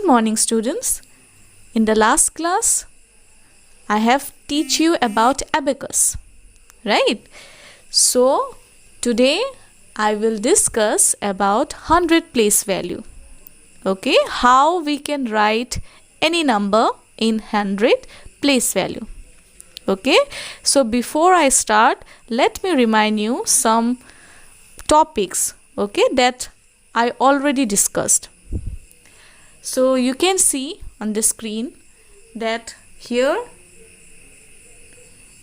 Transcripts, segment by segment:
Good morning, students. In the last class, I have teach you about abacus, right? So, today I will discuss about 100 place value. Okay, how we can write any number in 100 place value. Okay, so before I start, let me remind you some topics, okay, that I already discussed. So you can see on the screen that here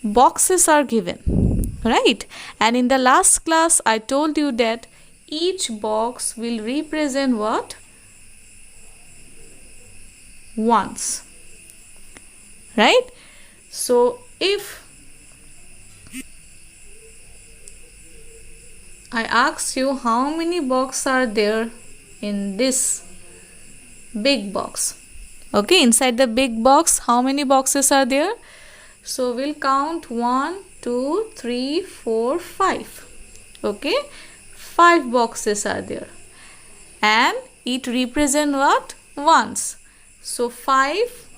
boxes are given, right? And in the last class I told you that each box will represent what? Ones, right? So if I ask you how many boxes are there in this big box, okay, inside the big box how many boxes are there? So we'll count 1 2 3 4 5, okay, 5 boxes are there and it represent what? Ones. So 5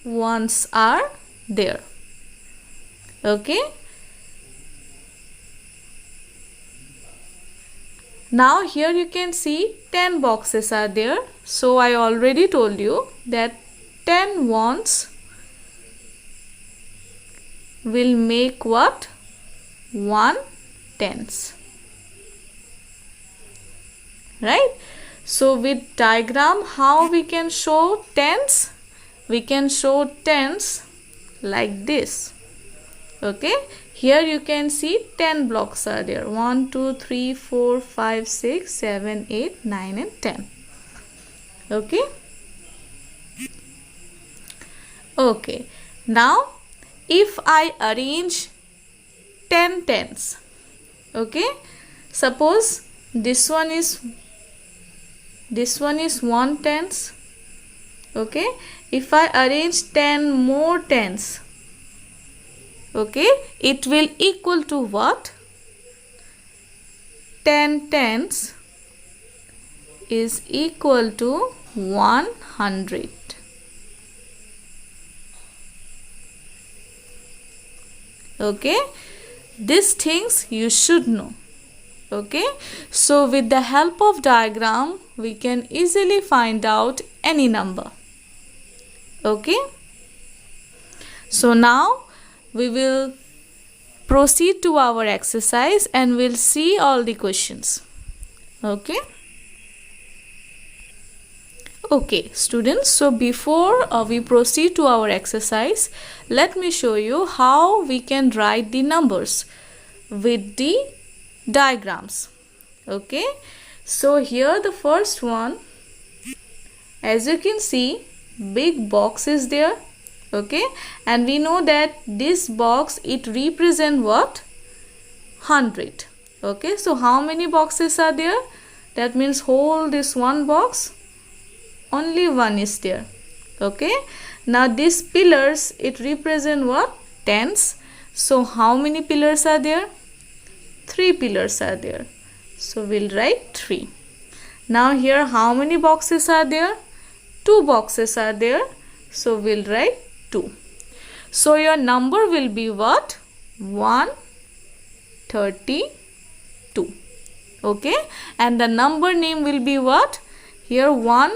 ones are there, okay. Now here you can see 10 boxes are there. So I already told you that 10 ones will make what? 1 tens, right? So with diagram how we can show tens? We can show tens like this, okay. Here you can see 10 blocks are there. 1 2 3 4 5 6 7 8 9 and 10, okay. Okay, now if I arrange 10 tens, okay, suppose this one is 1 tens, okay. If I arrange 10 more tens, okay, it will equal to what? 10 tens is equal to 100. Okay, these things you should know, okay. So with the help of diagram we can easily find out any number, okay. So now we will proceed to our exercise and we'll see all the questions, okay. Okay students, so before we proceed to our exercise, let me show you how we can write the numbers with the diagrams, okay. So here the first one, as you can see, big box is there, okay, and we know that this box it represent what? 100, okay. So how many boxes are there? That means whole this one box only one is there, okay. Now these pillars it represent what? Tens. So how many pillars are there? 3 pillars are there, so we'll write 3. Now here how many boxes are there? 2 boxes are there, so we'll write 2. So your number will be what? 132, okay. And the number name will be what? Here 1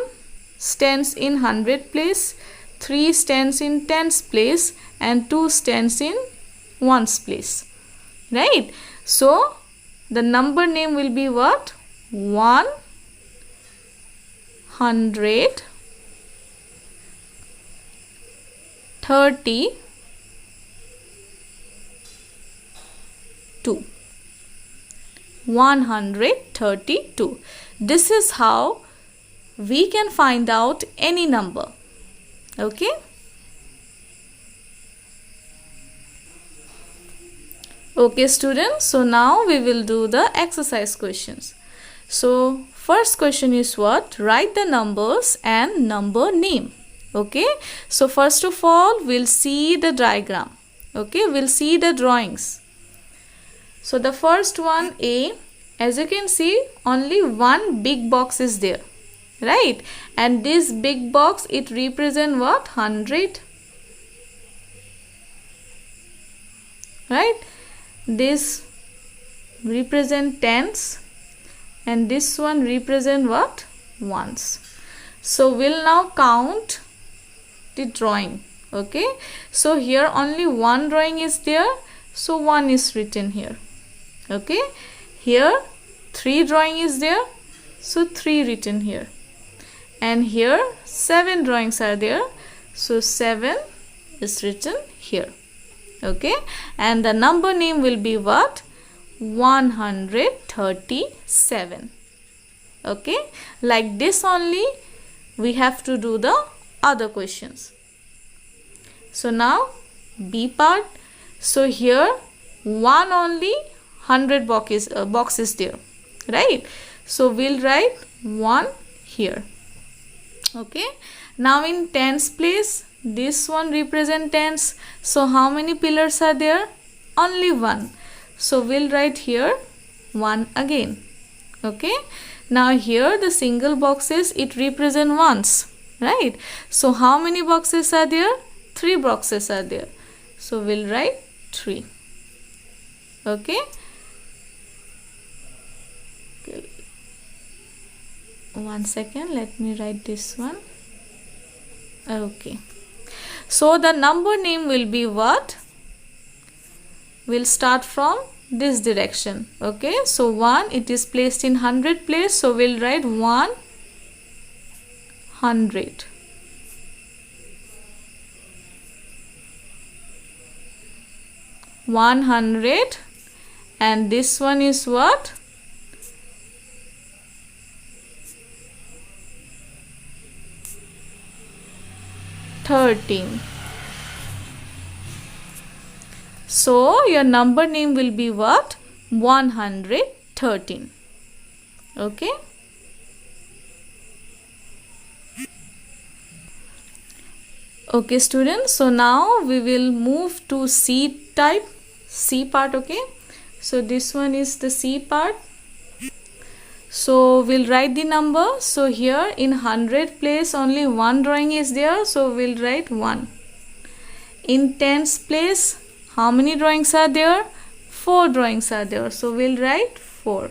stands in 100 place, 3 stands in tens place and 2 stands in ones place, right? So the number name will be what? 132. 132. This is how we can find out any number, okay. Okay students, so now we will do the exercise questions. So first question is what? Write the numbers and number name, okay. So first of all we'll see the diagram, okay, we'll see the drawings. So the first one, A, as you can see only one big box is there, right? And this big box, it represent what? 100, right? This represent tens and this one represent what? Ones. So we'll now count the drawing. Okay, so here only one drawing is there, so 1 is written here. Okay, here 3 drawing is there, so 3 written here, and here 7 drawings are there, so 7 is written here. Okay, and the number name will be what? 137. Okay, like this only we have to do the other questions. So now B part. So here 1 only 100 box is there, right? So we'll write 1 here. Okay, now in tens place, this one represent tens. So how many pillars are there? Only 1. So we'll write here 1 again. Okay, now here the single boxes, it represent ones, right? So how many boxes are there? 3 boxes are there, so we'll write 3. Okay, one second, let me write this one. Okay, so the number name will be what? We'll start from this direction. Okay, so 1, it is placed in 100 place, so we'll write 100. 100, and this one is what? 13. So your number name will be what? 113. Okay. Okay students, so now we will move to C type, C part. Okay, so this one is the C part. So we'll write the number. So here in 100 place only one drawing is there, so we'll write 1. In tens place, how many drawings are there? 4 drawings are there, so we'll write 4.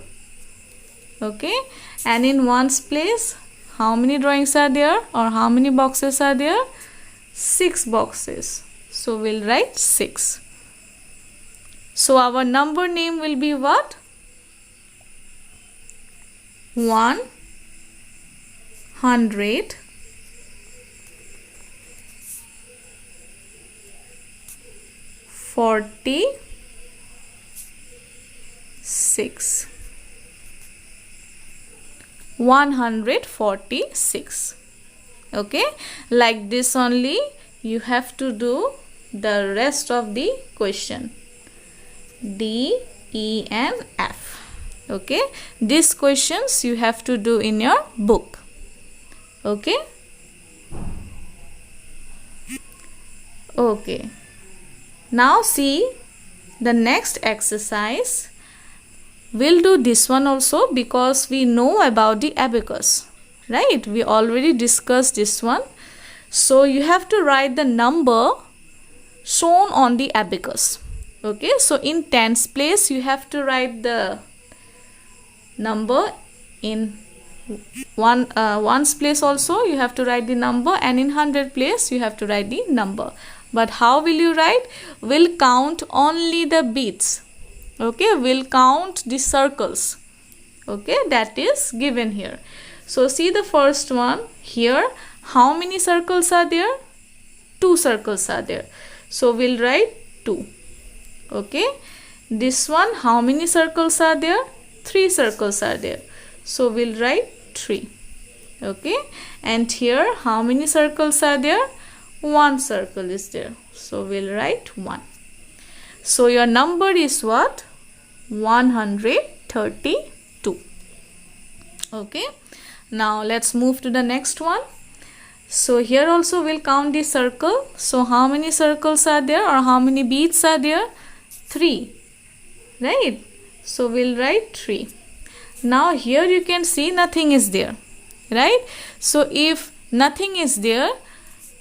Okay, and in ones place, how many drawings are there or how many boxes are there? 6 boxes, so we'll write 6. So our number name will be what? 100 46. 146. Okay, like this only you have to do the rest of the question. D, E and F. Okay, these questions you have to do in your book. Okay. Okay, now see the next exercise. We'll do this one also because we know about the abacus, right? We already discussed this one. So you have to write the number shown on the abacus. Okay, so in tens place you have to write the number. In ones place also you have to write the number, and in 100 place you have to write the number. But how will you write? We'll count only the beads. Okay, we'll count the circles. Okay, that is given here. So see the first one here. How many circles are there? 2 circles are there, so we'll write 2. Okay, this one, how many circles are there? 3 circles are there, so we'll write 3. Okay, and here how many circles are there? 1 circle is there, so we'll write 1. So your number is what? 132. Okay, now let's move to the next one. So here also we'll count the circle. So how many circles are there or how many beads are there? 3, right? So we'll write 3. Now here you can see nothing is there, right? So if nothing is there,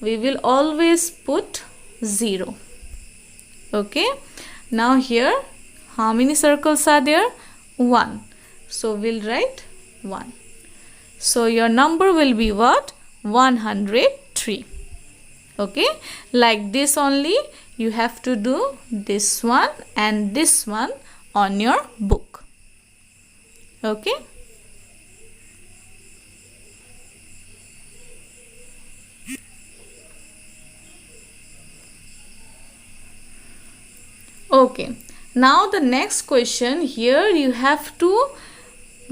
we will always put 0. Okay, now here how many circles are there? 1. So we'll write 1. So your number will be what? 103. Okay, like this only you have to do this one and this one on your book. Okay. Okay, now the next question, here you have to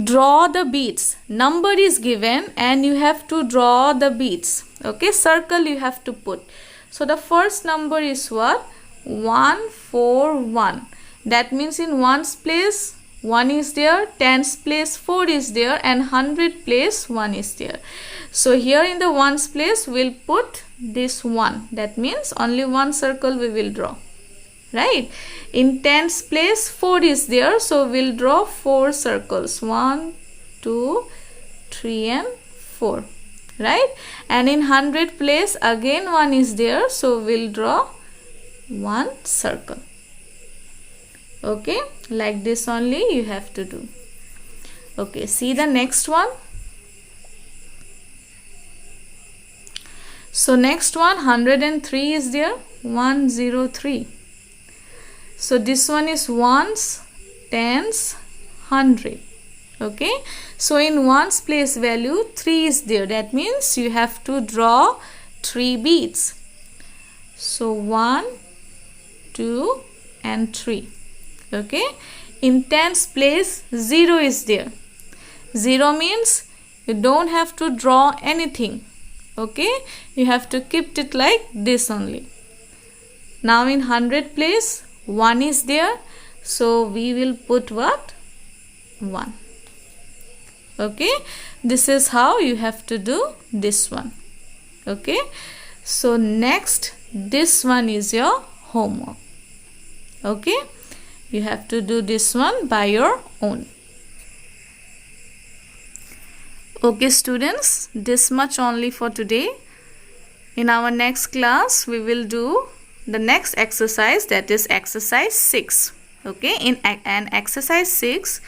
draw the beads. Number is given and you have to draw the beads. Okay, circle you have to put. So the first number is what? 141. That means in ones place 1 is there, tens place 4 is there, and 100 place 1 is there. So here in the ones place we'll put this 1. That means only one circle we will draw. Right, in tens place 4 is there, so we'll draw 4 circles, 1, 2, 3 and 4, right? And in 100 place again 1 is there, so we'll draw 1 circle. Okay, like this only you have to do. Okay, see the next one. So next one, 103 is there, 103. So this one is ones, tens, 100. Okay, so in ones place value 3 is there. That means you have to draw 3 beads. So 1, 2 and 3. Okay, in tens place 0 is there. 0 means you don't have to draw anything. Okay, you have to keep it like this only. Now in 100 place 1 is there, so we will put what? 1. Okay, this is how you have to do this one. Okay, so next this one is your homework. Okay, you have to do this one by your own. Okay students, this much only for today. In our next class we will do the next exercise, that is exercise 6. Okay, in an exercise 6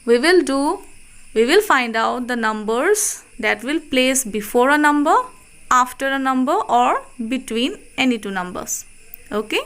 we will find out the numbers that will place before a number, after a number, or between any two numbers. Okay.